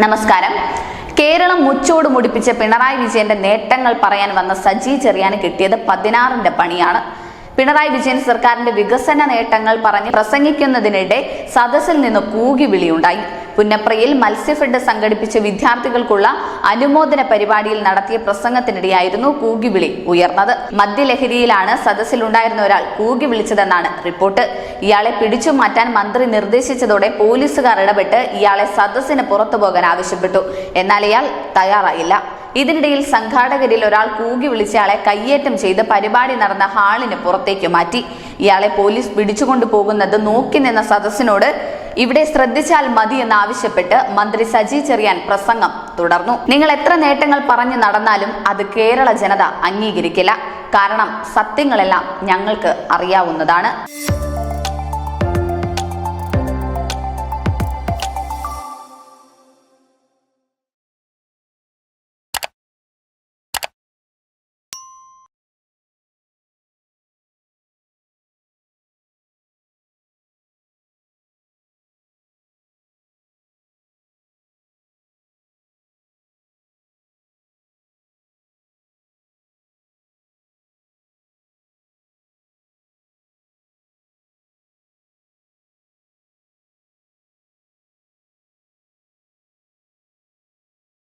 നമസ്കാരം. കേരളം മുച്ചോട് മുടിപ്പിച്ച പിണറായി വിജയന്റെ നേട്ടങ്ങൾ പറയാൻ വന്ന സജി ചെറിയാന് കിട്ടിയത് 16ന്റെ പണിയാണ്. പിണറായി വിജയൻ സർക്കാരിന്റെ വികസന നേട്ടങ്ങൾ പറഞ്ഞ് പ്രസംഗിക്കുന്നതിനിടെ സദസ്സിൽ നിന്ന് കൂകി വിളിയുണ്ടായി. പുന്നപ്രയിൽ മത്സ്യഫെഡ് സംഘടിപ്പിച്ച വിദ്യാർത്ഥികൾക്കുള്ള അനുമോദന പരിപാടിയിൽ നടത്തിയ പ്രസംഗത്തിനിടെയായിരുന്നു കൂകിവിളി ഉയർന്നത്. മദ്യലഹരിയിലാണ് സദസ്സിലുണ്ടായിരുന്ന ഒരാൾ കൂകി വിളിച്ചതെന്നാണ് റിപ്പോർട്ട്. ഇയാളെ പിടിച്ചു മാറ്റാൻ മന്ത്രി നിർദ്ദേശിച്ചതോടെ പോലീസുകാർ ഇടപെട്ട് ഇയാളെ സദസ്സിന് പുറത്തു പോകാൻ ആവശ്യപ്പെട്ടു. എന്നാൽ ഇയാൾ തയ്യാറായില്ല. ഇതിനിടയിൽ സംഘാടകരിൽ ഒരാൾ കൂകി വിളിച്ചയാളെ കയ്യേറ്റം ചെയ്ത് പരിപാടി നടന്ന ഹാളിന് പുറത്തേക്ക് മാറ്റി. ഇയാളെ പോലീസ് പിടിച്ചുകൊണ്ടു പോകുന്നത് നോക്കി നിന്ന സദസ്സിനോട് ഇവിടെ ശ്രദ്ധിച്ചാൽ മതി എന്നാവശ്യപ്പെട്ട് മന്ത്രി സജി ചെറിയാൻ പ്രസംഗം തുടർന്നു. നിങ്ങൾ എത്ര നേട്ടങ്ങൾ പറഞ്ഞു നടന്നാലും അത് കേരള ജനത അംഗീകരിക്കില്ല. കാരണം സത്യങ്ങളെല്ലാം ഞങ്ങൾക്ക് അറിയാവുന്നതാണ്.